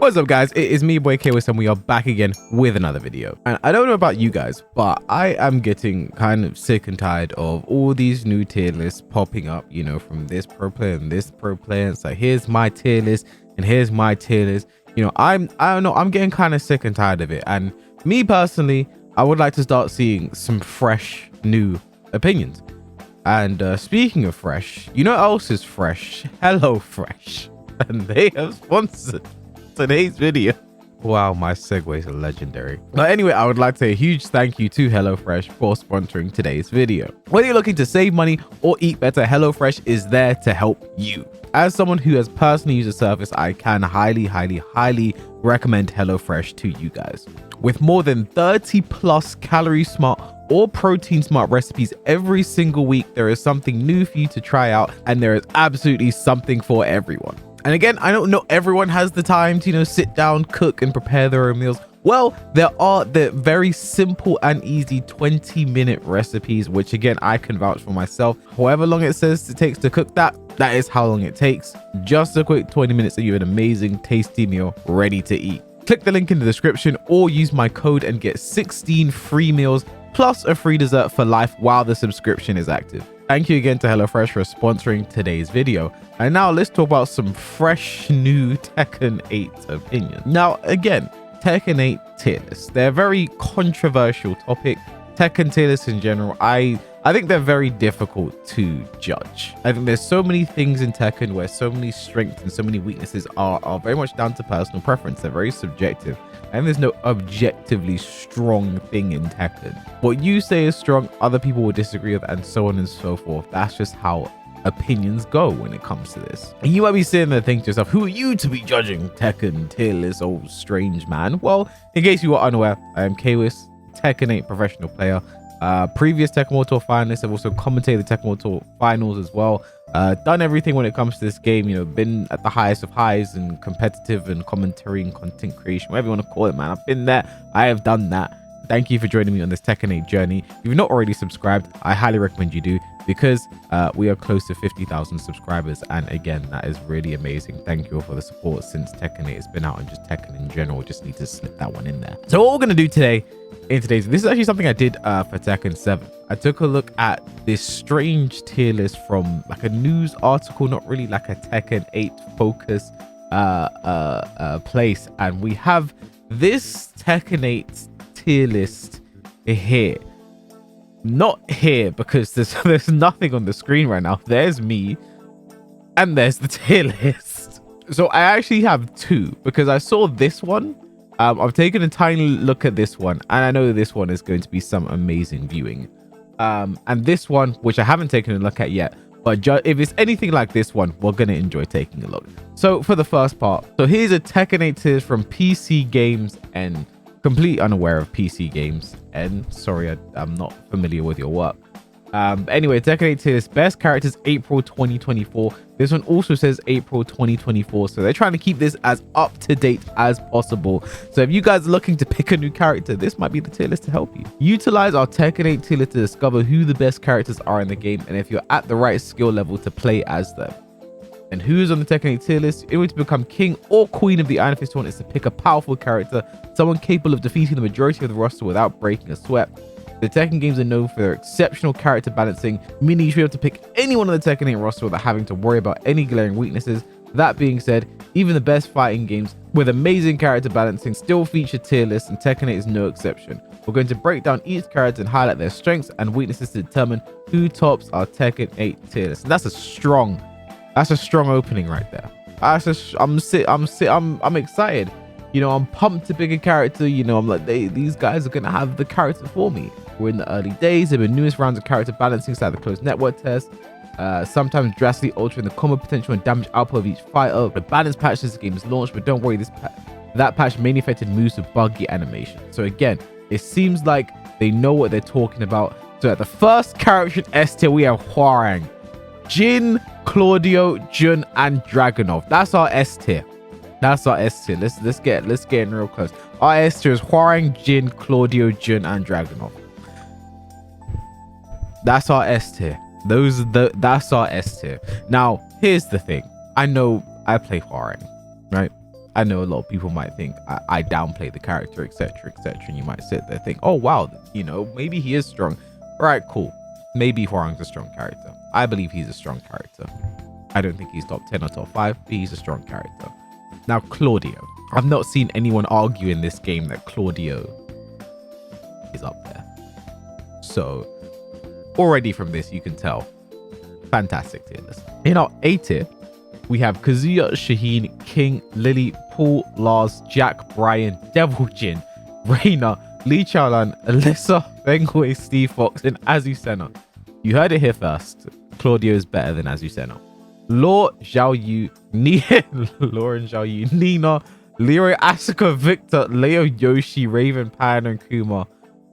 What's up, guys? It is me, boy Kwis, and we are back again with another video. And I don't know about you guys, but I am getting kind of sick and tired of all these new tier lists popping up, you know, from this pro player and this pro player. It's like, here's my tier list and here's my tier list. You know, I don't know, I'm getting kind of sick and tired of it. And me personally, I would like to start seeing some fresh new opinions. And speaking of fresh, you know what else is fresh? HelloFresh. And they have sponsored today's video. Wow, my segues are legendary. But anyway, I would like to say a huge thank you to HelloFresh for sponsoring today's video. Whether you're looking to save money or eat better, HelloFresh is there to help you. As someone who has personally used the service, I can highly recommend HelloFresh to you guys. With more than 30 plus calorie smart or protein smart recipes every single week, there is something new for you to try out, and there is absolutely something for everyone. And again, I don't know everyone has the time to, you know, sit down, cook and prepare their own meals. Well, there are the very simple and easy 20-minute recipes, which again, I can vouch for myself. However long it says it takes to cook that is how long it takes. Just a quick 20 minutes and you have an amazing, tasty meal ready to eat. Click the link in the description or use my code and get 16 free meals plus a free dessert for life while the subscription is active. Thank you again to HelloFresh for sponsoring today's video. And now let's talk about some fresh new Tekken 8 opinions. Now, again, Tekken 8 tier lists. They're a very controversial topic. Tekken tier lists in general, I think they're very difficult to judge. I think there's so many things in Tekken where so many strengths and so many weaknesses are very much down to personal preference. They're very subjective. And there's no objectively strong thing in Tekken. What you say is strong, other people will disagree with, and so on and so forth. That's just how opinions go when it comes to this. And you might be sitting there thinking to yourself, who are you to be judging Tekken tier list, old strange man? Well, in case you are unaware, I am Kwis, Tekken 8 professional player. Previous Tekken World Tour finalist. I've also commentated the Tekken World Tour finals as well. Done everything when it comes to this game, you know, been at the highest of highs and competitive and commentary and content creation, whatever you want to call it, man. I've been there. I have done that. Thank you for joining me on this Tekken 8 journey. If you've not already subscribed, I highly recommend you do, because we are close to 50,000 subscribers. And again, that is really amazing. Thank you all for the support since Tekken 8 has been out, and just Tekken in general. Just need to slip that one in there. So what we're going to do today, this is actually something I did for Tekken 7. I took a look at this strange tier list from like a news article, not really like a Tekken 8 focus place. And we have this Tekken 8 tier list here. Not here because there's nothing on the screen right now. There's me and there's the tier list. So I actually have two, because I saw this one. I've taken a tiny look at this one, and I know this one is going to be some amazing viewing. And this one, which I haven't taken a look at yet, but if it's anything like this one, we're going to enjoy taking a look. So for the first part, so here's a Tekken 8 tier from PC Games, and completely unaware of PC Games, and sorry, I'm not familiar with your work. Anyway, Tekken 8 tier list, best characters April 2024. This one also says April 2024, so they're trying to keep this as up to date as possible. So if you guys are looking to pick a new character, this might be the tier list to help you. Utilize our Tekken 8 tier list to discover who the best characters are in the game, and if you're at the right skill level to play as them. And who's on the Tekken 8 tier list? In order to become king or queen of the Iron Fist tournament is to pick a powerful character, someone capable of defeating the majority of the roster without breaking a sweat. The Tekken games are known for their exceptional character balancing, meaning you should be able to pick anyone on the Tekken 8 roster without having to worry about any glaring weaknesses. That being said, even the best fighting games with amazing character balancing still feature tier lists, and Tekken 8 is no exception. We're going to break down each character and highlight their strengths and weaknesses to determine who tops our Tekken 8 tier list. And that's a strong opening right there. I'm excited. You know, I'm pumped to pick a character. You know, I'm like, these guys are gonna have the character for me. We're in the early days. There have been numerous rounds of character balancing inside the closed network test, sometimes drastically altering the combo potential and damage output of each fighter. The balance patch since the game is launched, but don't worry, that patch mainly affected moves with buggy animation. So again, it seems like they know what they're talking about. So at the first character in S tier, we have Hwoarang, Jin, Claudio, Jun, and Dragunov. That's our S tier. That's our S tier. Let's get in real close. Our S tier is Hwoarang, Jin, Claudio, Jun, and Dragunov. That's our S tier. That's our S tier. Now, here's the thing. I know I play Hwoarang, right? I know a lot of people might think I downplay the character, etc., etc., and you might sit there and think, oh wow, you know, maybe he is strong. All right, cool. Maybe Hwoarang's a strong character. I believe he's a strong character. I don't think he's top 10 or top 5, but he's a strong character. Now, Claudio. I've not seen anyone argue in this game that Claudio is up there. So, already from this, you can tell. Fantastic tier list. In our A tier, we have Kazuya, Shaheen, King, Lily, Paul, Lars, Jack, Brian, Devil Jin, Reina, Lee Chaolan, Alyssa, Bengway, Steve Fox, and Azucena. You heard it here first. Claudio is better than Azucena. Law, Zhao Yu, Lauren Zhao Yu, Nina, Leroy, Asuka, Victor, Leo, Yoshi, Raven, Pan, and Kuma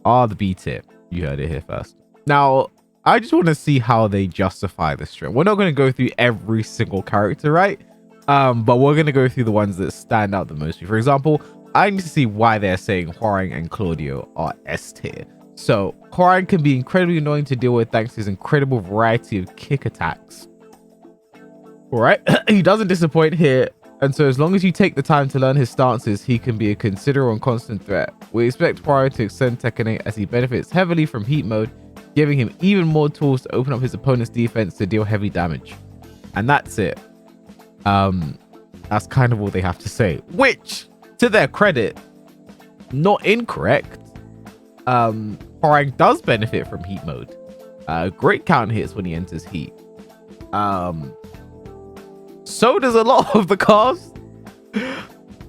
are the B tier. You heard it here first. Now, I just want to see how they justify this trip. We're not going to go through every single character, right? But we're going to go through the ones that stand out the most. For example, I need to see why they're saying Hwoarang and Claudio are S tier. So, Hwoarang can be incredibly annoying to deal with thanks to his incredible variety of kick attacks. All right, he doesn't disappoint here. And so as long as you take the time to learn his stances, he can be a considerable and constant threat. We expect Hwoarang to extend Tekken 8 as he benefits heavily from heat mode, giving him even more tools to open up his opponent's defense to deal heavy damage. And that's it. That's kind of all they have to say, which, to their credit, not incorrect. Hwoarang does benefit from heat mode. Great counter hits when he enters heat. So does a lot of the cast.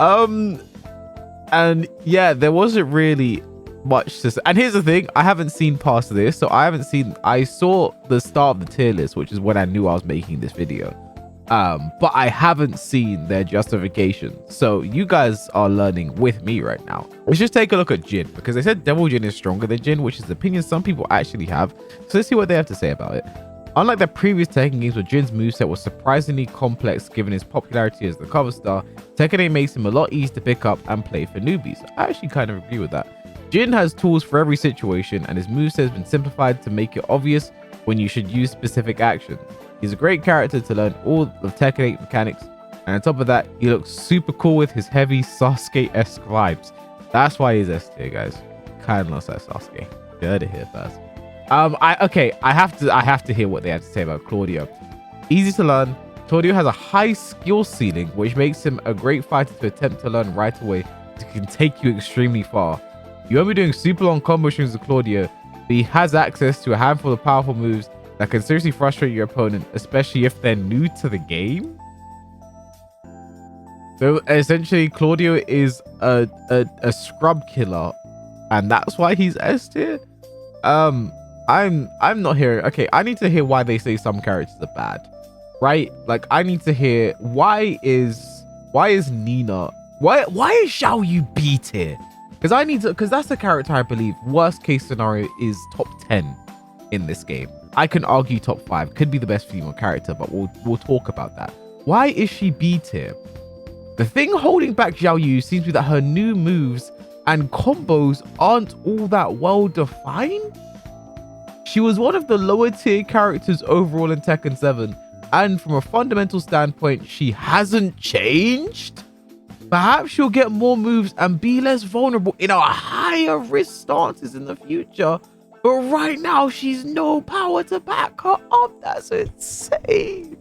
And yeah, there wasn't really much to say. And here's the thing, I haven't seen past this, so I saw the start of the tier list, which is when I knew I was making this video. But I haven't seen their justification, so you guys are learning with me right now. Let's just take a look at Jin, because they said Devil Jin is stronger than Jin, which is the opinion some people actually have. So let's see what they have to say about it. Unlike their previous Tekken games where Jin's moveset was surprisingly complex given his popularity as the cover star, Tekken 8 makes him a lot easier to pick up and play for newbies. I actually kind of agree with that. Jin has tools for every situation, and his moveset has been simplified to make it obvious when you should use specific actions. He's a great character to learn all of Tekken 8 mechanics, and on top of that, he looks super cool with his heavy Sasuke-esque vibes. That's why he's S tier, guys. Kind of looks like Sasuke. You heard it here first. I have to hear what they have to say about Claudio. Easy to learn. Claudio has a high skill ceiling, which makes him a great fighter to attempt to learn right away. It can take you extremely far. You won't be doing super long combo strings with Claudio, but he has access to a handful of powerful moves that can seriously frustrate your opponent, especially if they're new to the game. So essentially, Claudio is a scrub killer, and that's why he's S tier. I'm not hearing. Okay, I need to hear why they say some characters are bad, right? Like, I need to hear why is Nina, why is Xiao Yu B tier? Because that's the character I believe worst case scenario is top 10 in this game. I can argue top 5 could be the best female character, but we'll talk about that. Why is she B tier? The thing holding back Xiao Yu seems to be that her new moves and combos aren't all that well defined. She was one of the lower tier characters overall in Tekken 7, and from a fundamental standpoint, she hasn't changed. Perhaps she'll get more moves and be less vulnerable in our higher risk stances in the future, but right now she's no power to back her up. That's insane.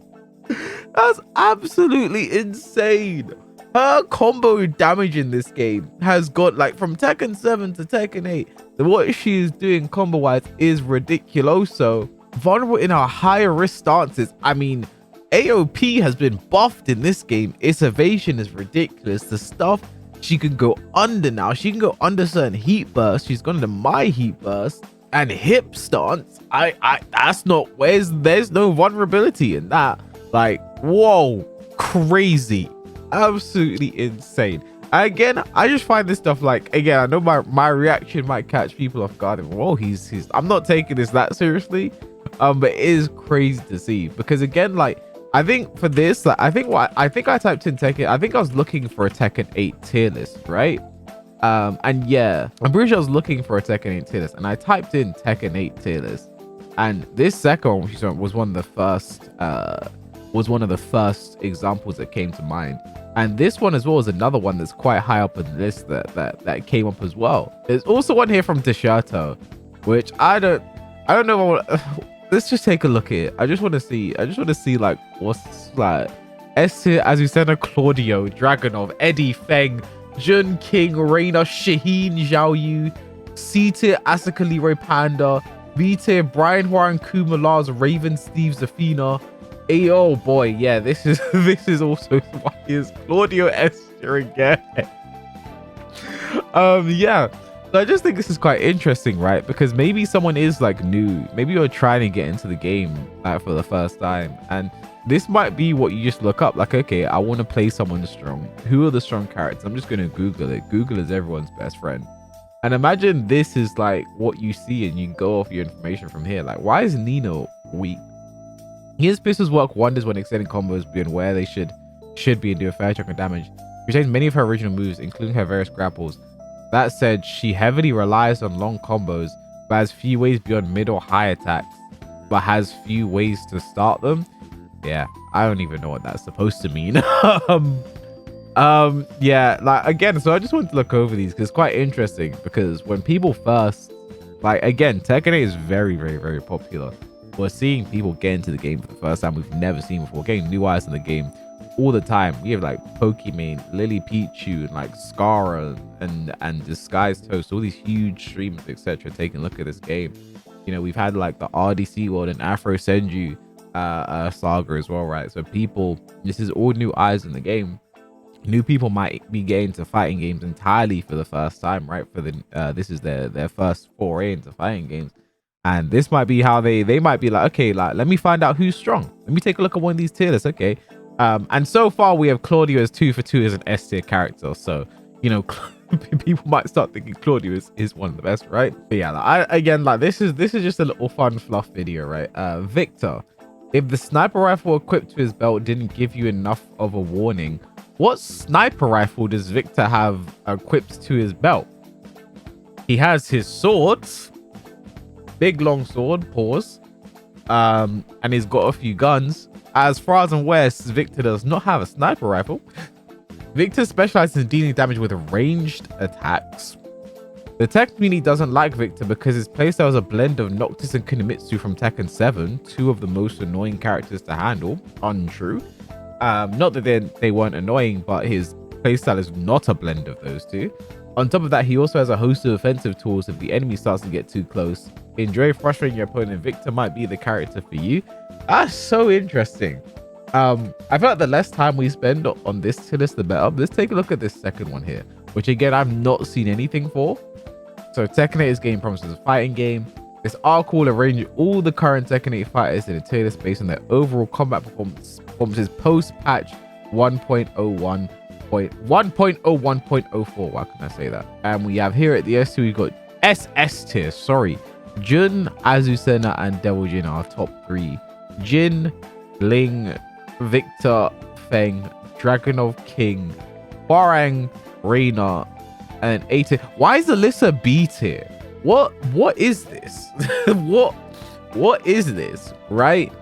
That's absolutely insane. Her combo damage in this game has got, like, from Tekken 7 to Tekken 8, what she is doing combo wise is ridiculoso. Vulnerable in our higher risk stances. I mean, AOP has been buffed in this game. Its evasion is ridiculous. The stuff she can go under now, she can go under certain heat bursts. She's gone into my heat burst and hip stance. That's not, there's no vulnerability in that. Like, whoa, crazy. Absolutely insane. Again, I just find this stuff, like, again, I know my reaction might catch people off guard, and whoa, he's I'm not taking this that seriously, but it is crazy to see, because again, like, I think for this, like, I think I typed in Tekken, I think I was looking for a Tekken 8 tier list, right? And yeah, I'm pretty sure I was looking for a Tekken 8 tier list, and I typed in Tekken 8 tier list, and this second one was one of the first examples that came to mind. And this one as well is another one that's quite high up on the list that came up as well. There's also one here from Deshato, which I don't know. Let's just take a look at it. I just want to see like what's like S tier, as we said, Claudio, Dragunov, Eddie, Feng, Jun, King, Reina, Shaheen, Zhao Yu. C tier, Asuka, Leroy, Panda. B tier, Brian, Huan, Kuma, Lars, Raven, Steve, Zafina. Oh boy, yeah, this is also why is Claudio S tier again. Yeah. So I just think this is quite interesting, right? Because maybe someone is like new. Maybe you're trying to get into the game like for the first time. And this might be what you just look up. Like, okay, I want to play someone strong. Who are the strong characters? I'm just going to Google it. Google is everyone's best friend. And imagine this is like what you see and you go off your information from here. Like, why is Nino weak? His pistols work wonders when extending combos beyond where they should be and do a fair chunk of damage. She retains many of her original moves, including her various grapples. That said, she heavily relies on long combos, but has few ways beyond mid or high attacks, but has few ways to start them. Yeah, I don't even know what that's supposed to mean. Yeah, like again, so I just wanted to look over these because it's quite interesting because when people first, like again, Tekken 8 is very, very, very popular. We're seeing people get into the game for the first time we've never seen before, getting new eyes in the game all the time. We have like Pokimane, Lily Pichu, and like Scara and Disguised Toast, all these huge streamers, etc., taking a look at this game. You know, we've had like the RDC World and Afro Senju saga as well, right? So people, this is all new eyes in the game. New people might be getting to fighting games entirely for the first time, right? For the this is their first foray into fighting games. And this might be how they might be like, okay, like let me find out who's strong. Let me take a look at one of these tier lists. Okay. And so far we have Claudio as 2 for 2 as an S tier character. So, you know, people might start thinking Claudio is one of the best, right? But yeah, like, this is just a little fun fluff video, right? Victor, if the sniper rifle equipped to his belt didn't give you enough of a warning, what sniper rifle does Victor have equipped to his belt? He has his swords, big long sword, pause, and he's got a few guns. As far as I'm aware, Victor does not have a sniper rifle. Victor specializes in dealing damage with ranged attacks. The Tekken community doesn't like Victor because his playstyle is a blend of Noctis and Kunimitsu from Tekken 7, two of the most annoying characters to handle. Untrue. Not that they weren't annoying, but his playstyle is not a blend of those two. On top of that, he also has a host of offensive tools if the enemy starts to get too close. Enjoy frustrating your opponent. Victor might be the character for you. That's so interesting. I feel like the less time we spend on this tier list, the better. Let's take a look at this second one here, which again, I've not seen anything for. So Tekken 8's game promises a fighting game. This arc will arrange all the current Tekken 8 fighters in a tier list based on their overall combat performances post-patch 1.01.04. Why can I say that? And we have here at the S2, we've got SS tier, sorry. Jun, Azucena, and Devil Jin are top 3. Jin, Ling, Victor, Feng, Dragunov, King, Hwarang, Reina, and A tier. Why is Alyssa B tier? What is this? what is this, right?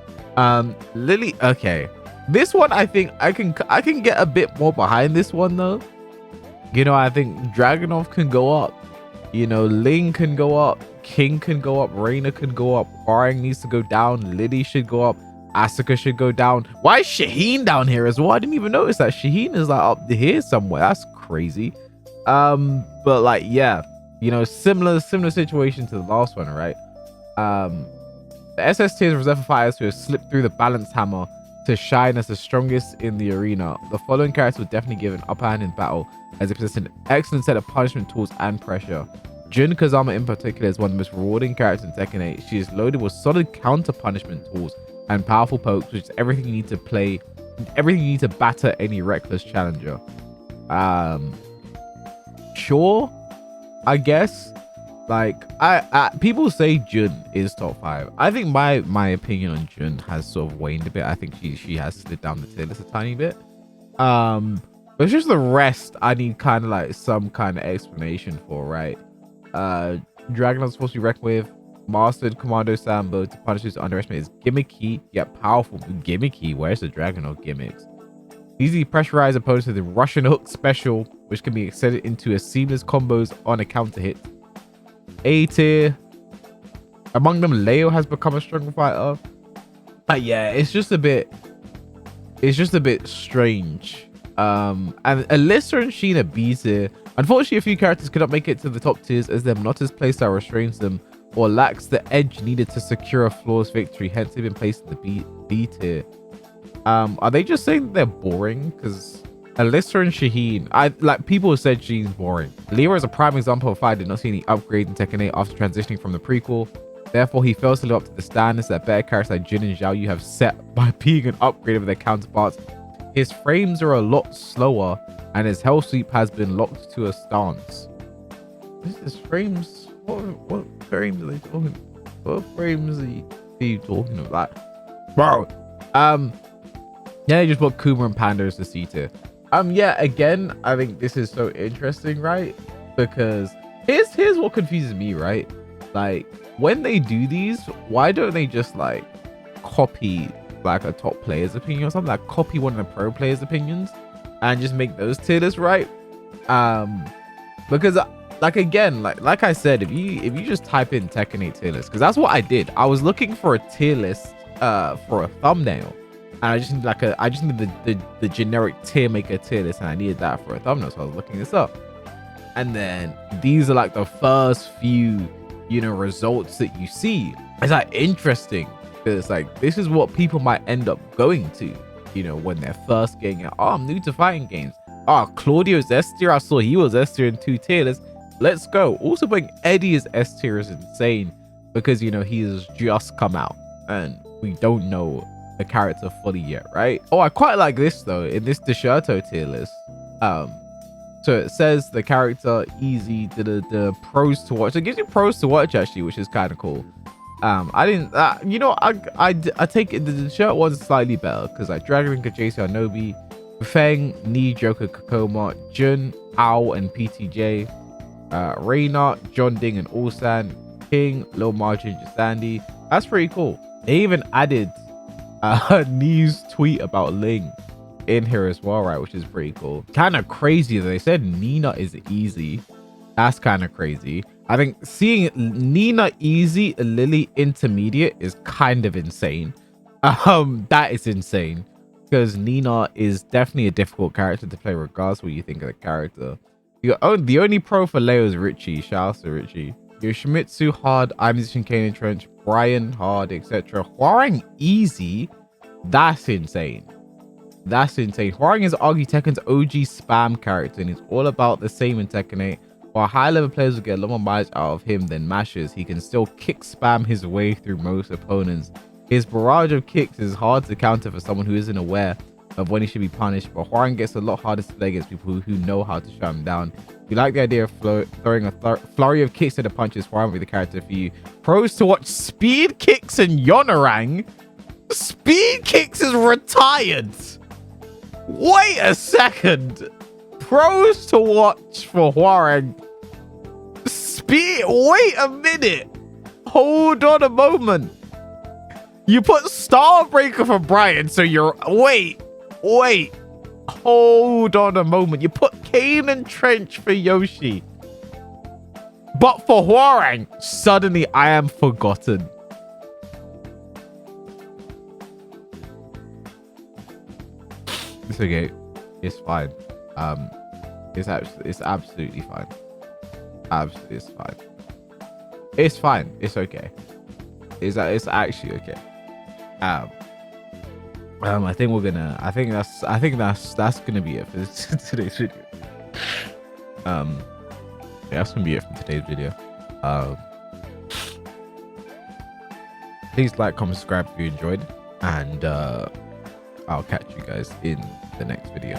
Lily, okay. This one, I think I can get a bit more behind this one though. You know, I think Dragunov can go up. You know, Ling can go up. King can go up. Reina can go up. Hwarang needs to go down. Lily should go up. Asuka should go down. Why is Shaheen down here as well? I didn't even notice that. Shaheen is like up here somewhere. That's crazy. But like, yeah, you know, similar situation to the last one, right? The SS tier is reserved for fighters who have slipped through the balance hammer to shine as the strongest in the arena. The following characters will definitely give an upper hand in battle as they possess an excellent set of punishment tools and pressure. Jun Kazama in particular is one of the most rewarding characters in Tekken 8. She is loaded with solid counter punishment tools and powerful pokes, which is everything you need to batter any reckless challenger. Sure, I guess. Like, people say Jun is top 5. I think my opinion on Jun has sort of waned a bit. I think she has slid down the tier list a tiny bit. But it's just the rest I need kind of like some kind of explanation for, right? Dragunov supposed to be reckoned with. Mastered Commando Sambo to punish his underestimated is gimmicky yet powerful. Gimmicky? Where's the Dragunov gimmicks? Easy pressurize opposed to the Russian hook special, which can be extended into a seamless combos on a counter hit. A tier. Among them, Leo has become a strong fighter. Yeah, it's just a bit strange. And Alyssa and Sheena B tier. Unfortunately, a few characters cannot make it to the top tiers as their monotonous playstyle restrains them or lacks the edge needed to secure a flawless victory. Hence, they've been placed in the B tier. Are they just saying they're boring? Because Alyssa and Shaheen, people said Shaheen's boring. Leo is a prime example of fighter did not see any upgrade in Tekken 8 after transitioning from the prequel. Therefore, he fails to live up to the standards that better characters like Jin and Zhao Yu have set by being an upgrade of their counterparts. His frames are a lot slower, and his hell sweep has been locked to a stance. His frames? What frames are they talking? What frames are you talking about, bro? Yeah, they just put Kuma and Panda as the C tier. Yeah, again, I think this is so interesting, right? Because here's what confuses me, right? Like, when they do these, why don't they just like copy like a top player's opinion or something, like copy one of the pro players' opinions and just make those tier lists, right? Because like, again, like I said, if you just type in Tekken 8 tier list, because that's what I did. I was looking for a tier list for a thumbnail, and I just needed the generic tier maker tier list, and I needed that for a thumbnail, so I was looking this up. And then these are like the first few, you know, results that you see. It's like interesting because like this is what people might end up going to, you know, when they're first getting out. Oh, I'm new to fighting games. Oh, Claudio's S tier. I saw he was S tier in 2 tier lists. Let's go. Also putting Eddie as S tier is insane because, you know, he has just come out and we don't know the character fully yet, right? Oh, I quite like this though, in this Desherto tier list. So it says the character easy, the pros to watch. It gives you pros to watch actually, which is kind of cool. I didn't, you know, I take it, the shirt one's slightly better because like Dragon, Kajase, Anobi, Feng, Ni, Joker, Kakoma, Jun, Ao, and PTJ, Reina, John Ding, and Ulsan, King, Lil Margin, Jasandi. That's pretty cool. They even added Ni's tweet about Ling in here as well, right, which is pretty cool. Kind of crazy that they said Nina is easy. That's kind of crazy. I think seeing Nina easy, Lily intermediate is kind of insane. That is insane because Nina is definitely a difficult character to play regardless what you think of the character. The only pro for Leo is Richie. Shout out to Richie. Yoshimitsu hard, I Musician, Kane and Trench, Brian hard, etc. Hwarang easy. That's insane. That's insane. Hwarang is arguably Tekken's OG spam character and it's all about the same in Tekken 8. While high level players will get a lot more mileage out of him than mashers, he can still kick spam his way through most opponents. His barrage of kicks is hard to counter for someone who isn't aware of when he should be punished, but Hwarang gets a lot harder to play against people who know how to shut him down. If you like the idea of throwing a flurry of kicks and punches, Hwarang will be the character for you. Pros to watch Speed Kicks and Yonorang. Speed Kicks is retired. Wait a second. Pros to watch for Hwarang. Wait a minute. Hold on a moment. You put Starbreaker for Brian, so you're... Wait. Hold on a moment. You put Kane and Trench for Yoshi. But for Hwarang, suddenly I am forgotten. It's okay. It's fine. It's absolutely fine. It's fine. It's fine. It's okay. It's actually okay. I think we're gonna. I think that's gonna be it for today's video. Yeah, that's gonna be it for today's video. Please like, comment, subscribe if you enjoyed, and I'll catch you guys in the next video.